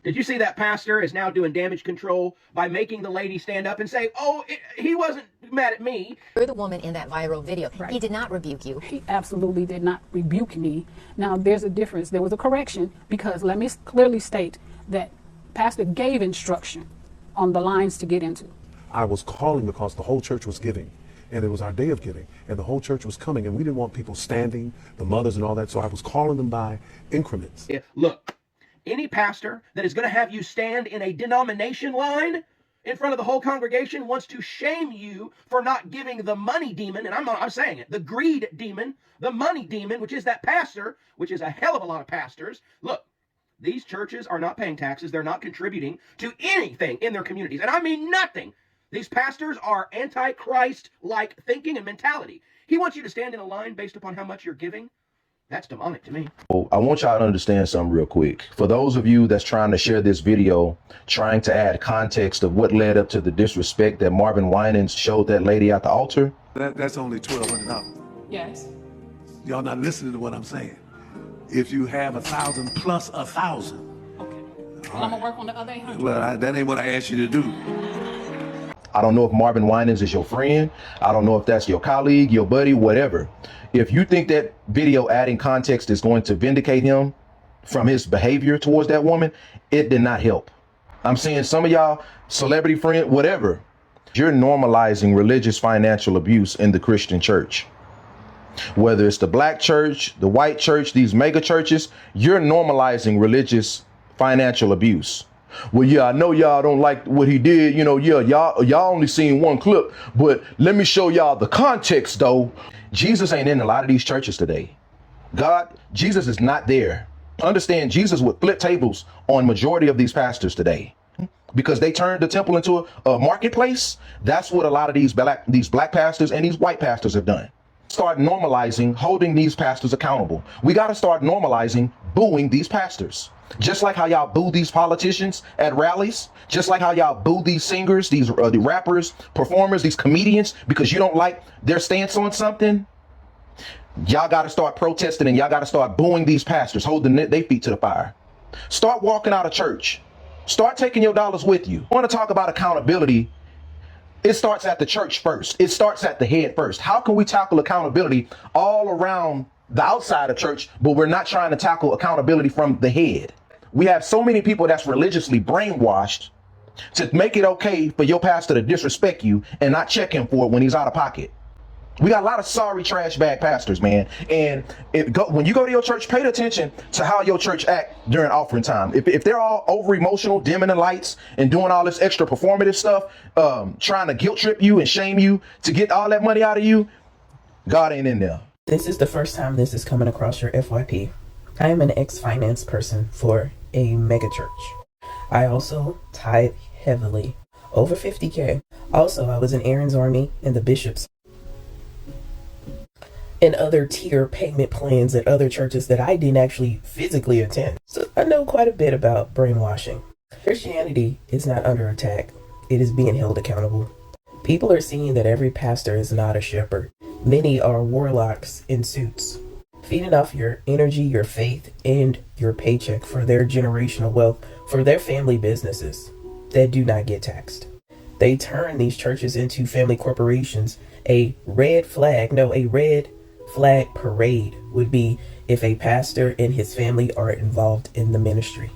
Did you see that pastor is now doing damage control by making the lady stand up and say, oh, he wasn't mad at me? You're the woman in that viral video. Right. He did not rebuke you. He absolutely did not rebuke me. Now, there's a difference. There was a correction, because let me clearly state that pastor gave instruction on the lines to get into. I was calling because the whole church was giving, and it was our day of giving, and the whole church was coming, and we didn't want people standing, the mothers and all that, so I was calling them by increments. Yeah, look, any pastor that is going to have you stand in a denomination line in front of the whole congregation wants to shame you for not giving the money demon, and I'm saying it, the greed demon, the money demon, which is that pastor, which is a hell of a lot of pastors. Look, these churches are not paying taxes. They're not contributing to anything in their communities, and I mean nothing. These pastors are anti-Christ-like thinking and mentality. He wants you to stand in a line based upon how much you're giving. That's demonic to me. I want y'all to understand something real quick. For those of you that's trying to share this video, trying to add context of what led up to the disrespect that Marvin Winans showed that lady at the altar. That's only $1,200. Yes. Y'all not listening to what I'm saying. If you have 1,000 plus 1,000. Okay. Well, I'm going to work on the other 800. Well, that ain't what I asked you to do. I don't know if Marvin Winans is your friend. I don't know if that's your colleague, your buddy, whatever. If you think that video adding context is going to vindicate him from his behavior towards that woman, it did not help. I'm saying some of y'all, celebrity friend, whatever, you're normalizing religious financial abuse in the Christian church. Whether it's the black church, the white church, these mega churches, you're normalizing religious financial abuse. Well, yeah, I know y'all don't like what he did. You know, yeah, y'all only seen one clip, but let me show y'all the context, though. Jesus ain't in a lot of these churches today. Jesus is not there. Understand, Jesus would flip tables on majority of these pastors today because they turned the temple into a marketplace. That's what a lot of these black pastors and these white pastors have done. Start normalizing holding these pastors accountable. We got to start normalizing booing these pastors. Just like how y'all boo these politicians at rallies, just like how y'all boo these singers, the rappers, performers, these comedians, because you don't like their stance on something. Y'all got to start protesting, and y'all got to start booing these pastors, holding their feet to the fire. Start walking out of church. Start taking your dollars with you. I want to talk about accountability. It starts at the church first. It starts at the head first. How can we tackle accountability all around the outside of church, but we're not trying to tackle accountability from the head? We have so many people that's religiously brainwashed to make it okay for your pastor to disrespect you and not check him for it when he's out of pocket. We got a lot of sorry trash bag pastors, man. And when you go to your church, pay attention to how your church act during offering time. If they're all over emotional, dimming the lights and doing all this extra performative stuff, trying to guilt trip you and shame you to get all that money out of you, God ain't in there. This is the first time this is coming across your FYP. I am an ex-finance person for a megachurch. I also tithe heavily, over 50K. Also, I was in Aaron's Army and the bishops and other tier payment plans at other churches that I didn't actually physically attend. So I know quite a bit about brainwashing. Christianity is not under attack. It is being held accountable. People are seeing that every pastor is not a shepherd. Many are warlocks in suits, feeding off your energy, your faith, and your paycheck for their generational wealth, for their family businesses that do not get taxed. They turn these churches into family corporations. A red flag parade would be if a pastor and his family are involved in the ministry.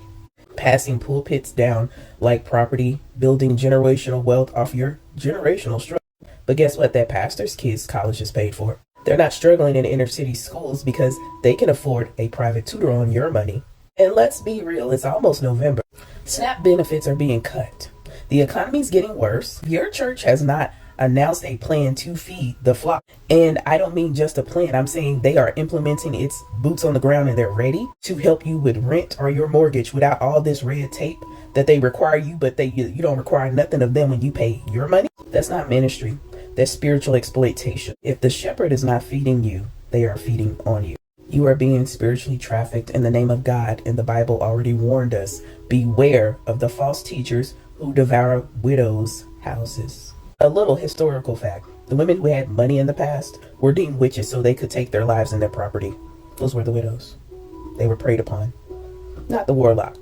Passing pulpits down like property, building generational wealth off your generational struggle. But guess what? That pastor's kids' college is paid for. They're not struggling in inner city schools because they can afford a private tutor on your money. And let's be real, it's almost November. SNAP benefits are being cut. The economy's getting worse. Your church has not announced a plan to feed the flock. And I don't mean just a plan. I'm saying they are implementing its boots on the ground and they're ready to help you with rent or your mortgage without all this red tape that they require you, but you don't require nothing of them when you pay your money. That's not ministry. That's spiritual exploitation. If the shepherd is not feeding you, they are feeding on you. You are being spiritually trafficked in the name of God, and the Bible already warned us. Beware of the false teachers who devour widows' houses. A little historical fact. The women who had money in the past were deemed witches so they could take their lives and their property. Those were the widows. They were preyed upon, not the warlocks.